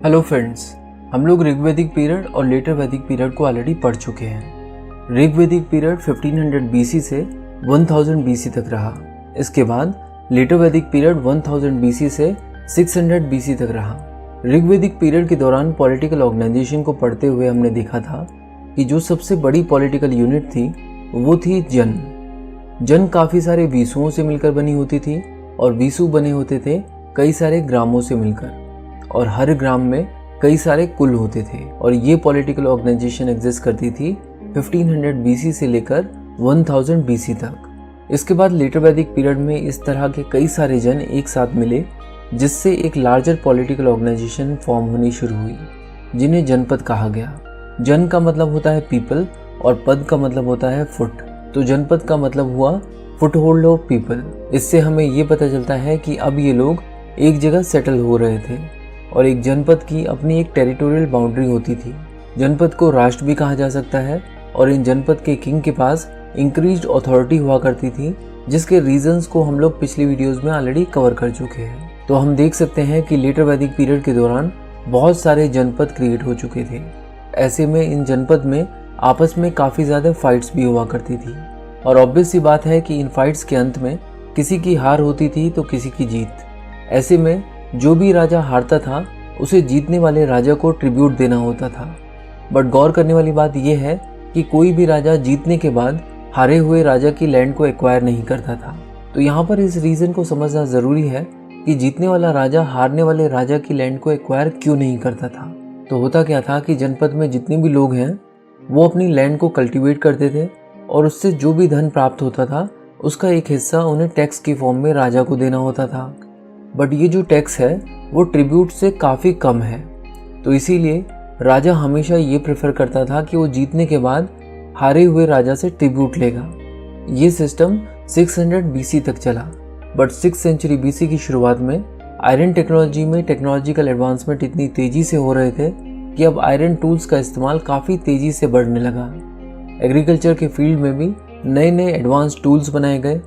Hello friends, हम लोग ऋग्वेदिक period और लेटर वैदिक पीरियड को ऑलरेडी पढ़ चुके हैं। ऋग्वेदिक पीरियड 1500 BC से 1000 BC तक रहा। इसके बाद लेटर वैदिक पीरियड 1000 BC से 600 BC तक रहा। ऋग्वेदिक पीरियड के दौरान पॉलिटिकल ऑर्गेनाइजेशन को पढ़ते हुए हमने देखा था कि जो सबसे बड़ी पॉलिटिकल यूनिट थी वो थी जन। जन काफ़ी सारे वीसुओं से मिलकर बनी होती थी और वीसु बने होते थे कई सारे ग्रामों से मिलकर, और हर ग्राम में कई सारे कुल होते थे। और ये पॉलिटिकल ऑर्गेनाइजेशन एग्जिस्ट करती थी 1500 BC से लेकर 1000 BC तक। इसके बाद लेटर वैदिक पीरियड में इस तरह के कई सारे जन एक साथ मिले, जिससे एक लार्जर पॉलिटिकल ऑर्गेनाइजेशन फॉर्म होनी शुरू हुई, जिन्हें जनपद कहा गया। जन का मतलब होता है पीपल और पद का मतलब होता है फुट, तो जनपद का मतलब हुआ फुट होल्ड ऑफ पीपल। इससे हमें ये पता चलता है कि अब ये लोग एक जगह सेटल हो रहे थे और एक जनपद की अपनी एक टेरिटोरियल बाउंड्री होती थी। जनपद को राष्ट्र भी कहा जा सकता है और इन जनपद के किंग के पास इंक्रीज्ड अथॉरिटी हुआ करती थी, जिसके रीजंस को हम लोग पिछली वीडियोस में ऑलरेडी कवर कर चुके हैं। तो हम देख सकते हैं कि लेटर वैदिक पीरियड के दौरान बहुत सारे जनपद क्रिएट हो चुके थे। ऐसे में इन जनपद में आपस में काफ़ी ज़्यादा फाइट्स भी हुआ करती थी, और ऑब्वियस सी बात है कि इन फाइट्स के अंत में किसी की हार होती थी तो किसी की जीत। ऐसे में जो भी राजा हारता था उसे जीतने वाले राजा को ट्रिब्यूट देना होता था। बट गौर करने वाली बात यह है कि कोई भी राजा जीतने के बाद हारे हुए राजा की लैंड को एक्वायर नहीं करता था। तो यहाँ पर इस रीज़न को समझना ज़रूरी है कि जीतने वाला राजा हारने वाले राजा की लैंड को एक्वायर क्यों नहीं करता था। तो होता क्या था कि जनपद में जितने भी लोग हैं वो अपनी लैंड को कल्टीवेट करते थे, और उससे जो भी धन प्राप्त होता था उसका एक हिस्सा उन्हें टैक्स की फॉर्म में राजा को देना होता था। बट ये जो टैक्स है वो ट्रिब्यूट से काफ़ी कम है, तो इसीलिए राजा हमेशा ये प्रेफर करता था कि वो जीतने के बाद हारे हुए राजा से ट्रिब्यूट लेगा। ये सिस्टम 600 BC तक चला। बट 6th सेंचुरी BC की शुरुआत में आयरन टेक्नोलॉजी में टेक्नोलॉजिकल एडवांसमेंट इतनी तेज़ी से हो रहे थे कि अब आयरन टूल्स का इस्तेमाल काफ़ी तेज़ी से बढ़ने लगा। एग्रीकल्चर के फील्ड में भी नए नए एडवांस टूल्स बनाए गए,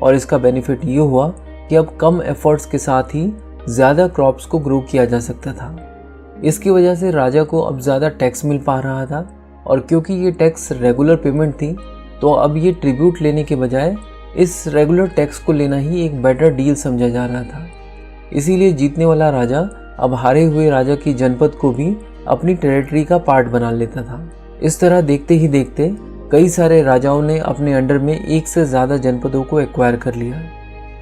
और इसका बेनिफिट ये हुआ कि अब कम एफर्ट्स के साथ ही ज़्यादा क्रॉप्स को ग्रो किया जा सकता था। इसकी वजह से राजा को अब ज़्यादा टैक्स मिल पा रहा था, और क्योंकि ये टैक्स रेगुलर पेमेंट थी तो अब ये ट्रिब्यूट लेने के बजाय इस रेगुलर टैक्स को लेना ही एक बेटर डील समझा जा रहा था। इसीलिए जीतने वाला राजा अब हारे हुए राजा की जनपद को भी अपनी टेरिटरी का पार्ट बना लेता था। इस तरह देखते ही देखते कई सारे राजाओं ने अपने अंडर में एक से ज़्यादा जनपदों को एक्वायर कर लिया,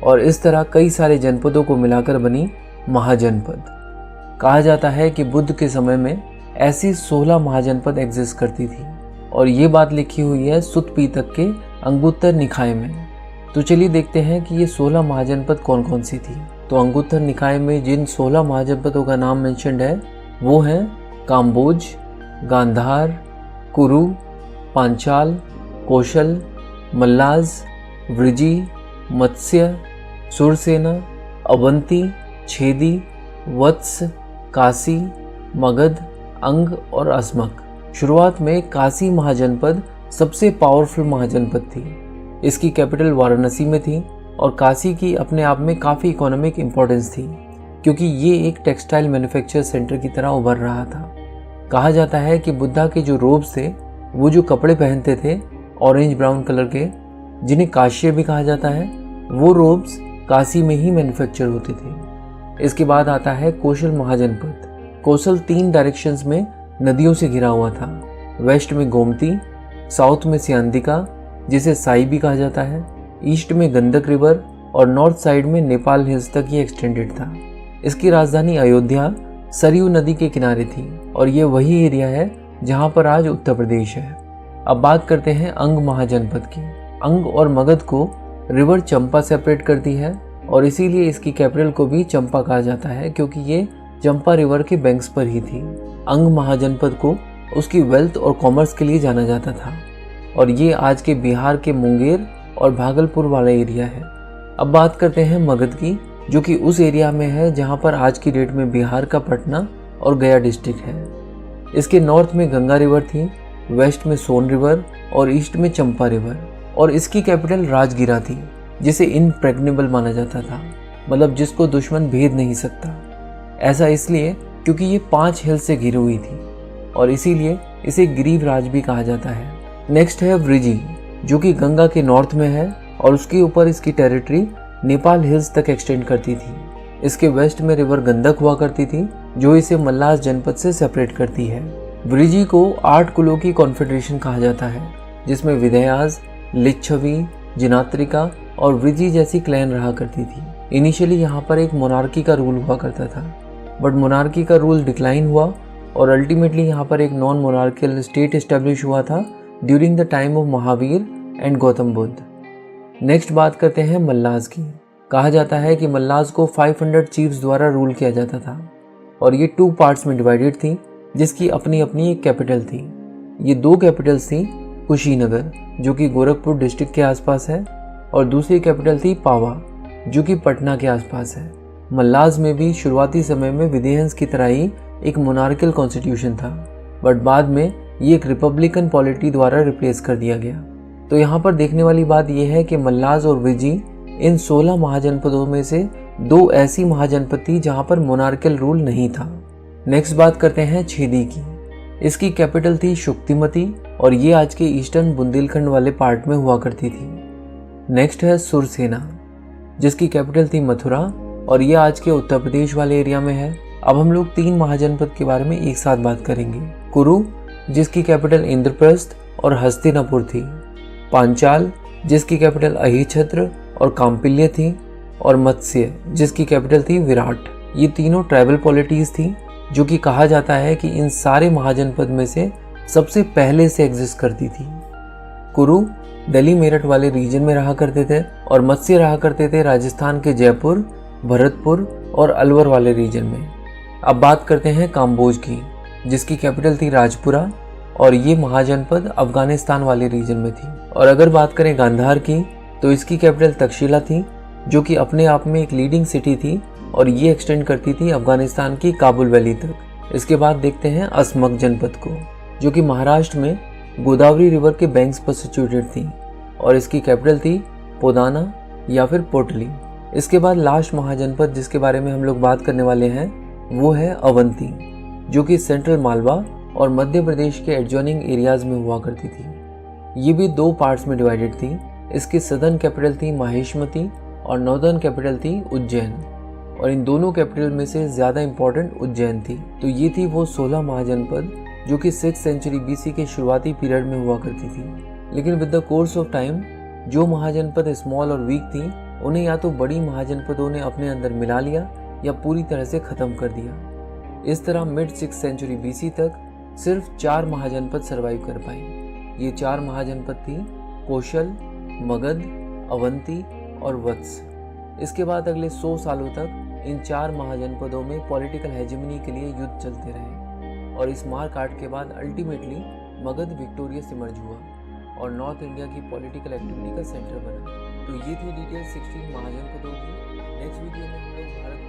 और इस तरह कई सारे जनपदों को मिलाकर बनी महाजनपद। कहा जाता है कि बुद्ध के समय में ऐसी 16 महाजनपद एग्जिस्ट करती थी, और ये बात लिखी हुई है सुत्त पिटक के अंगुत्तर निकाय में। तो चलिए देखते हैं कि ये 16 महाजनपद कौन कौन सी थी। तो अंगुत्तर निकाय में जिन 16 महाजनपदों का नाम मेंशन्ड है वो हैं काम्बोज, गांधार, कुरु, पांचाल, कौशल, मल्लाज, वृजी, मत्स्य, सुरसेना, अवंती, छेदी, वत्स, काशी, मगध, अंग और अस्मक। शुरुआत में काशी महाजनपद सबसे पावरफुल महाजनपद थी। इसकी कैपिटल वाराणसी में थी, और काशी की अपने आप में काफ़ी इकोनॉमिक इम्पोर्टेंस थी, क्योंकि ये एक टेक्सटाइल मैन्युफैक्चर सेंटर की तरह उभर रहा था। कहा जाता है कि बुद्धा के जो रोब्स थे, वो जो कपड़े पहनते थे ऑरेंज ब्राउन कलर के, जिन्हें काश्य भी कहा जाता है, वो रोब्स काशी में ही मैन्युफैक्चर होते थे। इसके बाद आता है कौशल महाजनपद। कौशल 3 डायरेक्शंस में नदियों से घिरा हुआ था। वेस्ट में गोमती, साउथ में सियांदिका जिसे साई भी कहा जाता है, ईस्ट में गंडक रिवर, और नॉर्थ साइड में नेपाल हिल्स तक ये एक्सटेंडेड था। इसकी राजधानी अयोध्या सरयू नदी के किनारे थी, और ये वही एरिया है जहाँ पर आज उत्तर प्रदेश है। अब बात करते हैं अंग महाजनपद की। अंग और मगध को रिवर चंपा सेपरेट करती है, और इसीलिए इसकी कैपिटल को भी चंपा कहा जाता है, क्योंकि ये चंपा रिवर के बैंक्स पर ही थी। अंग महाजनपद को उसकी वेल्थ और कॉमर्स के लिए जाना जाता था, और ये आज के बिहार के मुंगेर और भागलपुर वाला एरिया है। अब बात करते हैं मगध की, जो कि उस एरिया में है जहाँ पर आज की डेट में बिहार का पटना और गया डिस्ट्रिक्ट है। इसके नॉर्थ में गंगा रिवर थी, वेस्ट में सोन रिवर और ईस्ट में चंपा रिवर, और इसकी कैपिटल राजगिरा थी, जिसे इनप्रेग्नेबल माना जाता था, मतलब जिसको दुश्मन भेद नहीं सकता। ऐसा इसलिए क्योंकि ये 5 हिल्स से घिरी हुई थी और इसीलिए इसे गिरिवराज भी कहा जाता है। नेक्स्ट है वृजी, जो कि गंगा के नॉर्थ में है और उसके ऊपर इसकी टेरिटरी नेपाल हिल्स तक एक्सटेंड करती थी। इसके वेस्ट में रिवर गंडक हुआ करती थी, जो इसे मल्लास जनपद से सेपरेट करती है। वृजी को 8 कुलों की कॉन्फेडरेशन कहा जाता है, जिसमें विधयाज, लिच्छवी, जिनात्रिका और वृजी जैसी क्लैन रहा करती थी। इनिशियली यहाँ पर एक मोनार्की का रूल हुआ करता था, बट मोनार्की का रूल डिक्लाइन हुआ और अल्टीमेटली यहाँ पर एक नॉन मोनार्कियल स्टेट एस्टेब्लिश हुआ था during the time of Mahavir and Gautam Buddha. Next बात करते हैं मल्लास की। कहा जाता है कि मल्लास को 500 चीफ्स द्वारा रूल किया जाता था और ये 2 पार्ट्स में डिवाइडेड थी, जिसकी अपनी अपनी एक कैपिटल थी। ये 2 कैपिटल्स थी, कुशीनगर जो कि गोरखपुर डिस्ट्रिक्ट के आसपास है और दूसरी कैपिटल थी पावा जो कि पटना के आसपास है। मल्लास में भी शुरुआती समय में विधेयंस की तरह ही एक मोनार्कियल कॉन्स्टिट्यूशन था, बट बाद में ये एक रिपब्लिकन पॉलिटी द्वारा रिप्लेस कर दिया गया। तो यहाँ पर देखने वाली बात यह है कि मल्लास और वृजी इन 16 महाजनपदों में से 2 ऐसी महाजनपद थी जहाँ पर मोनार्कियल रूल नहीं था। नेक्स्ट बात करते हैं छेदी की। इसकी कैपिटल थी शुक्तिमती और ये आज के ईस्टर्न बुंदेलखंड वाले पार्ट में हुआ करती थी। नेक्स्ट है सुरसेना, जिसकी कैपिटल थी मथुरा और ये आज के उत्तर प्रदेश वाले एरिया में है। अब हम लोग 3 महाजनपद के बारे में एक साथ बात करेंगे। कुरु, जिसकी कैपिटल इंद्रप्रस्थ और हस्तिनापुर थी। पांचाल, जिसकी कैपिटल अहिछत्र और काम्पिल्य थी। और मत्स्य, जिसकी कैपिटल थी विराट। ये तीनों ट्राइबल पॉलिटीज थी, जो कि कहा जाता है कि इन सारे महाजनपद में से सबसे पहले से एग्जिस्ट करती थी। कुरु दिल्ली मेरठ वाले रीजन में रहा करते थे और मत्स्य रहा करते थे राजस्थान के जयपुर, भरतपुर और अलवर वाले रीजन में। अब बात करते हैं काम्बोज की, जिसकी कैपिटल थी राजपुरा और ये महाजनपद अफगानिस्तान वाले रीजन में थी। और अगर बात करें गांधार की, तो इसकी कैपिटल तक्षशिला थी, जो कि अपने आप में एक लीडिंग सिटी थी और ये एक्सटेंड करती थी अफगानिस्तान की काबुल वैली तक। इसके बाद देखते हैं असमक जनपद को, जो कि महाराष्ट्र में गोदावरी रिवर के बैंक्स पर सिचुएटेड थी और इसकी कैपिटल थी पोदाना या फिर पोटली। इसके बाद लास्ट महाजनपद जिसके बारे में हम लोग बात करने वाले हैं वो है अवंती, जो कि सेंट्रल मालवा और मध्य प्रदेश के एडजॉइनिंग एरियाज में हुआ करती थी। ये भी 2 पार्ट्स में डिवाइडेड थी। इसकी सदर्न कैपिटल थी माहिष्मती और नॉर्दर्न कैपिटल थी उज्जैन और इन दोनों कैपिटल में से ज़्यादा इंपॉर्टेंट उज्जैन थी। तो ये थी वो 16 महाजनपद जो कि 6th सेंचुरी BC के शुरुआती पीरियड में हुआ करती थी। लेकिन with the course of time जो महाजनपद स्मॉल और वीक थी उन्हें या तो बड़ी महाजनपदों ने अपने अंदर मिला लिया या पूरी तरह से ख़त्म कर दिया। इस तरह मिड 6th सेंचुरी BC तक सिर्फ 4 महाजनपद सर्वाइव कर पाई। ये 4 महाजनपद थी कौशल, मगध, अवंती और वत्स। इसके बाद अगले 100 सालों तक इन 4 महाजनपदों में पॉलिटिकल हेजेमनी के लिए युद्ध चलते रहे और इस मार काट के बाद अल्टीमेटली मगध विक्टोरियस इमर्ज हुआ और नॉर्थ इंडिया की पॉलिटिकल एक्टिविटी का सेंटर बना। तो ये थी डिटेल 16 महाजनपदों की। नेक्स्ट वीडियो में हम लोग भारत